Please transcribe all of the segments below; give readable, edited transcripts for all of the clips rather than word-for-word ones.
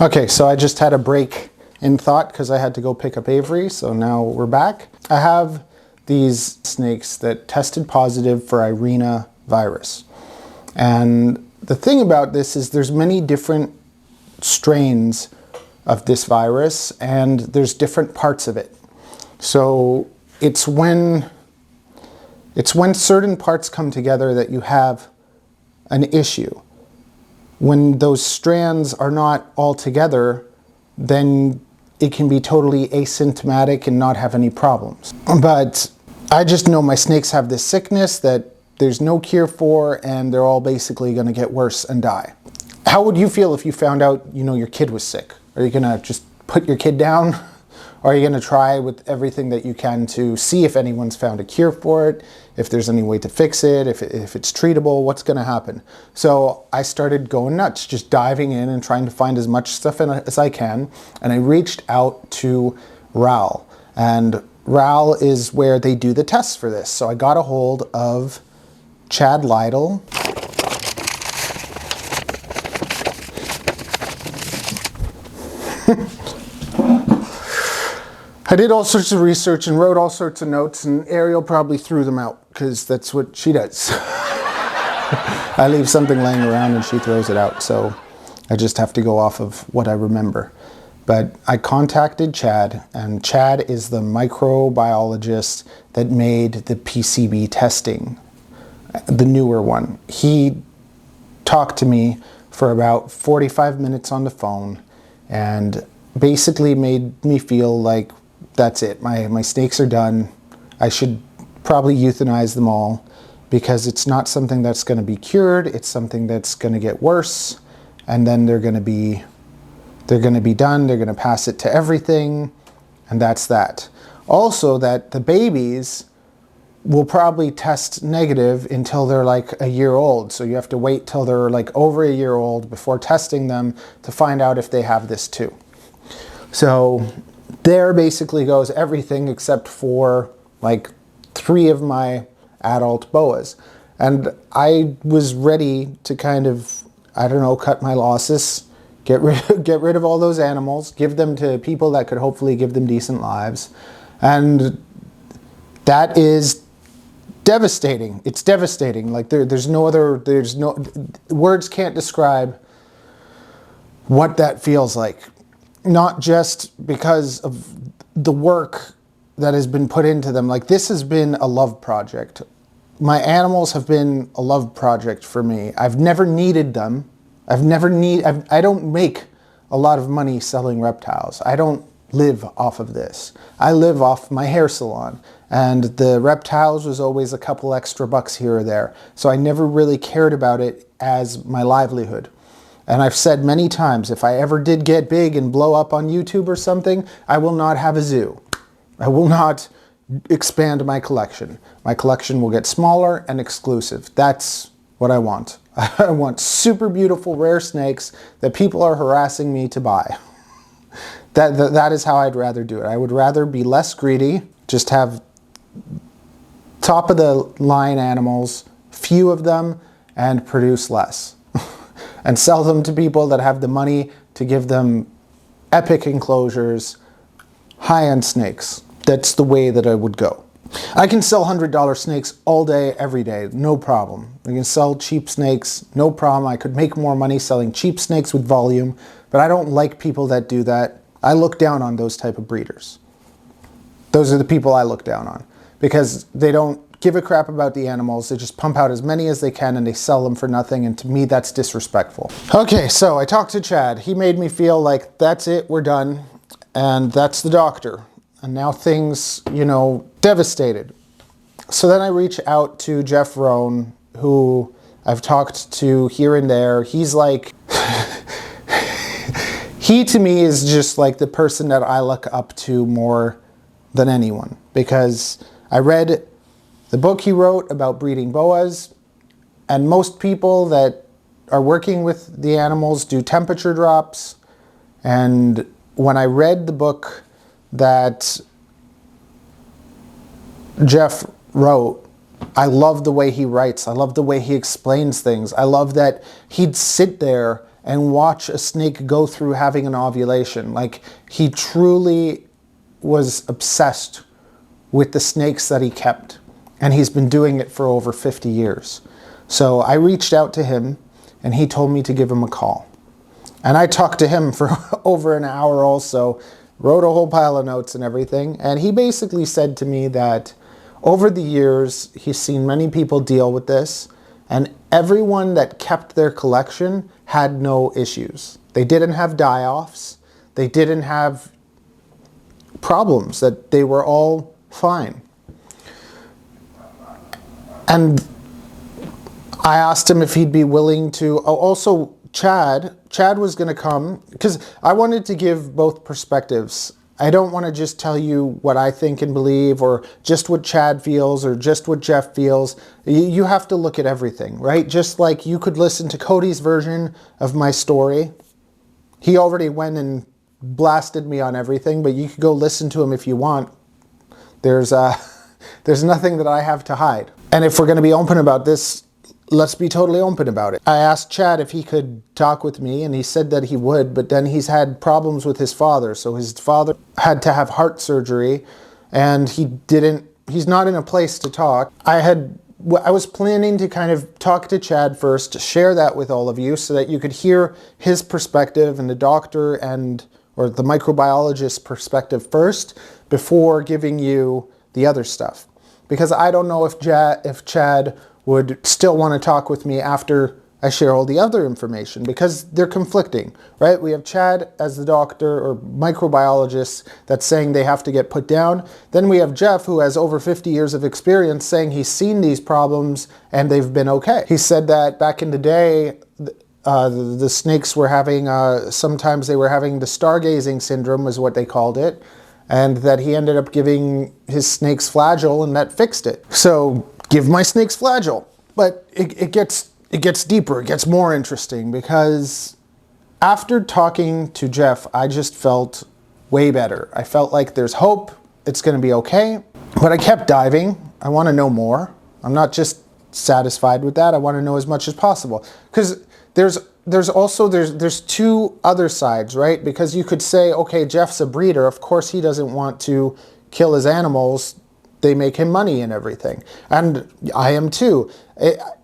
Okay, so I just had a break in thought because I had to go pick up Avery, so now we're back. I have these snakes that tested positive for Irina virus. And the thing about this is there's many different strains of this virus and there's different parts of it. So it's when certain parts come together that you have an issue. When those strands are not all together, then it can be totally asymptomatic and not have any problems. But I just know my snakes have this sickness that there's no cure for, and they're all basically going to get worse and die. How would you feel if you found out, your kid was sick? Are you going to just put your kid down? Or are you going to try with everything that you can to see if anyone's found a cure for it, if there's any way to fix it, if it's treatable, what's going to happen? So I started going nuts, just diving in and trying to find as much stuff as I can. And I reached out to RAL. And RAL is where they do the tests for this. So I got a hold of Chad Lytle. I did all sorts of research and wrote all sorts of notes, and Ariel probably threw them out because that's what she does. I leave something laying around and she throws it out, so I just have to go off of what I remember. But I contacted Chad, and Chad is the microbiologist that made the PCB testing, the newer one. He talked to me for about 45 minutes on the phone and basically made me feel like that's it. My snakes are done. I should probably euthanize them all because it's not something that's going to be cured. It's something that's going to get worse, and then they're going to be done. They're going to pass it to everything, and that's that. Also, that the babies will probably test negative until they're like a year old. So you have to wait till they're like over a year old before testing them to find out if they have this too. So there basically goes everything except for like 3 of my adult boas. And I was ready to kind of, I don't know, cut my losses, get rid of all those animals, give them to people that could hopefully give them decent lives. And that is devastating. It's devastating. Like there's no words can't describe what that feels like. Not just because of the work that has been put into them. Like, this has been a love project. My animals have been a love project for me. I've never needed them. I don't make a lot of money selling reptiles. I don't live off of this. I live off my hair salon. And the reptiles was always a couple extra bucks here or there. So I never really cared about it as my livelihood. And I've said many times, if I ever did get big and blow up on YouTube or something, I will not have a zoo. I will not expand my collection. My collection will get smaller and exclusive. That's what I want. I want super beautiful rare snakes that people are harassing me to buy. That is how I'd rather do it. I would rather be less greedy, just have top of the line animals, few of them, and produce less. And sell them to people that have the money to give them epic enclosures, high-end snakes. That's the way that I would go. I can sell $100 snakes all day, every day, no problem. I can sell cheap snakes, no problem. I could make more money selling cheap snakes with volume, but I don't like people that do that. I look down on those type of breeders. Those are the people I look down on because they don't give a crap about the animals. They just pump out as many as they can and they sell them for nothing, and to me that's disrespectful. Okay, so I talked to Chad. He made me feel like that's it, we're done, and that's the doctor. And now things, devastated. So then I reach out to Jeff Rohn, who I've talked to here and there. He's like, he to me is just like the person that I look up to more than anyone, because I read the book he wrote about breeding boas, and most people that are working with the animals do temperature drops. And when I read the book that Jeff wrote, I love the way he writes. I love the way he explains things. I love that he'd sit there and watch a snake go through having an ovulation. Like, he truly was obsessed with the snakes that he kept. And he's been doing it for over 50 years. So I reached out to him, and he told me to give him a call. And I talked to him for over an hour also, wrote a whole pile of notes and everything. And he basically said to me that over the years, he's seen many people deal with this, and everyone that kept their collection had no issues. They didn't have die-offs. They didn't have problems, that they were all fine. And I asked him if he'd be willing to, also Chad was going to come, because I wanted to give both perspectives. I don't want to just tell you what I think and believe, or just what Chad feels, or just what Jeff feels. You have to look at everything, right? Just like you could listen to Cody's version of my story. He already went and blasted me on everything, but you could go listen to him if you want. There's nothing that I have to hide. And if we're going to be open about this, let's be totally open about it. I asked Chad if he could talk with me, and he said that he would, but then he's had problems with his father. So his father had to have heart surgery, and he's not in a place to talk. I was planning to kind of talk to Chad first, share that with all of you so that you could hear his perspective and the doctor or the microbiologist perspective first before giving you the other stuff. Because I don't know if Chad would still want to talk with me after I share all the other information, because they're conflicting, right? We have Chad as the doctor or microbiologist that's saying they have to get put down. Then we have Jeff, who has over 50 years of experience, saying he's seen these problems and they've been okay. He said that back in the day, the snakes were having, sometimes they were having the stargazing syndrome is what they called it, and that he ended up giving his snakes Flagyl, and that fixed it. So give my snakes Flagyl. But it gets deeper, it gets more interesting, because after talking to Jeff, I just felt way better. I felt like there's hope, it's gonna be okay. But I kept diving. I wanna know more. I'm not just satisfied with that, I wanna know as much as possible. Because there's two other sides, right? Because you could say, okay, Jeff's a breeder, of course he doesn't want to kill his animals. They make him money and everything. And I am too.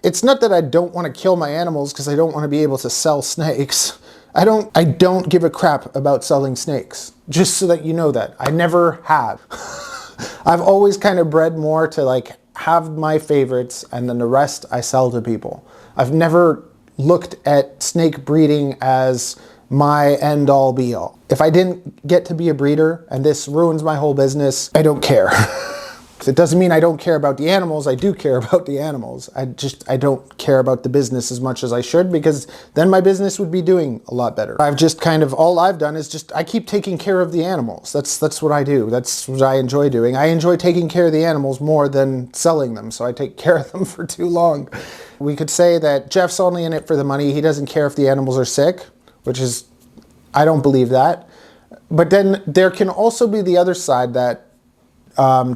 It's not that I don't want to kill my animals because I don't want to be able to sell snakes. I don't give a crap about selling snakes, just so that you know that. I never have. I've always kind of bred more to like have my favorites, and then the rest I sell to people. I've never looked at snake breeding as my end-all be-all. If I didn't get to be a breeder and this ruins my whole business, I don't care. It doesn't mean I don't care about the animals. I do care about the animals. I don't care about the business as much as I should, because then my business would be doing a lot better. I've just kind of, all I've done is just, I keep taking care of the animals. That's what I do. That's what I enjoy doing. I enjoy taking care of the animals more than selling them, so I take care of them for too long. We could say that Jeff's only in it for the money. He doesn't care if the animals are sick, which is, I don't believe that. But then there can also be the other side that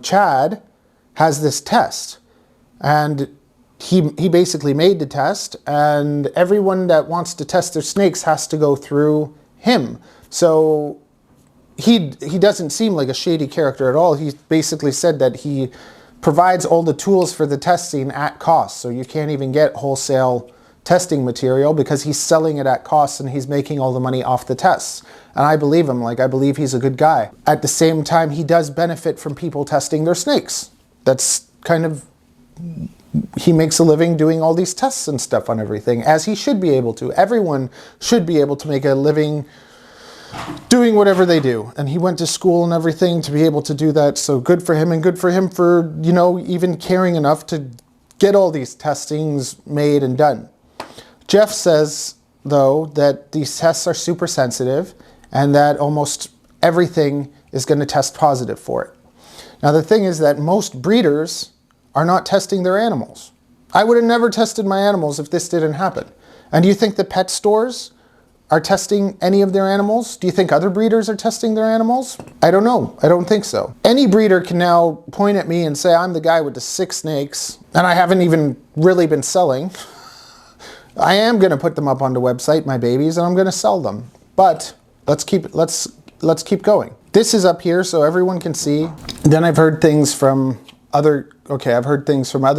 Chad has this test, and he basically made the test, and everyone that wants to test their snakes has to go through him. So he doesn't seem like a shady character at all. He basically said that he provides all the tools for the testing at cost, so you can't even get wholesale testing material because he's selling it at cost and he's making all the money off the tests. And I believe him, like I believe he's a good guy. At the same time, he does benefit from people testing their snakes. That's kind of, he makes a living doing all these tests and stuff on everything, as he should be able to. Everyone should be able to make a living doing whatever they do. And he went to school and everything to be able to do that. So good for him, and good for him for, you know, even caring enough to get all these testings made and done. Jeff says, though, that these tests are super sensitive and that almost everything is going to test positive for it. Now, the thing is that most breeders are not testing their animals. I would have never tested my animals if this didn't happen. And do you think the pet stores are testing any of their animals? Do you think other breeders are testing their animals? I don't know. I don't think so. Any breeder can now point at me and say, I'm the guy with the 6 snakes, and I haven't even really been selling. I am going to put them up on the website, my babies, and I'm going to sell them. But let's keep going. This is up here so everyone can see. Then I've heard things from other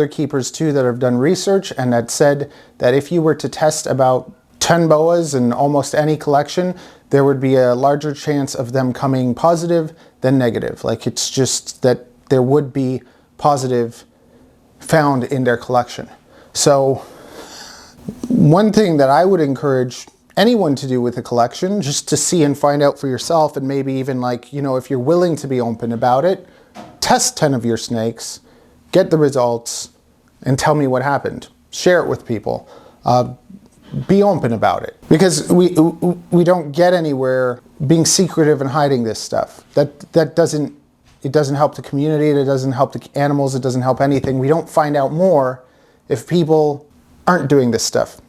keepers too that have done research and that said that if you were to test about 10 boas in almost any collection, there would be a larger chance of them coming positive than negative. Like, it's just that there would be positive found in their collection. So one thing that I would encourage anyone to do with a collection, just to see and find out for yourself, and maybe even, like, you know, if you're willing to be open about it, test 10 of your snakes, get the results, and tell me what happened. Share it with people. Be open about it, because we don't get anywhere being secretive and hiding this stuff. It doesn't help the community, it doesn't help the animals, it doesn't help anything. We don't find out more if people aren't doing this stuff.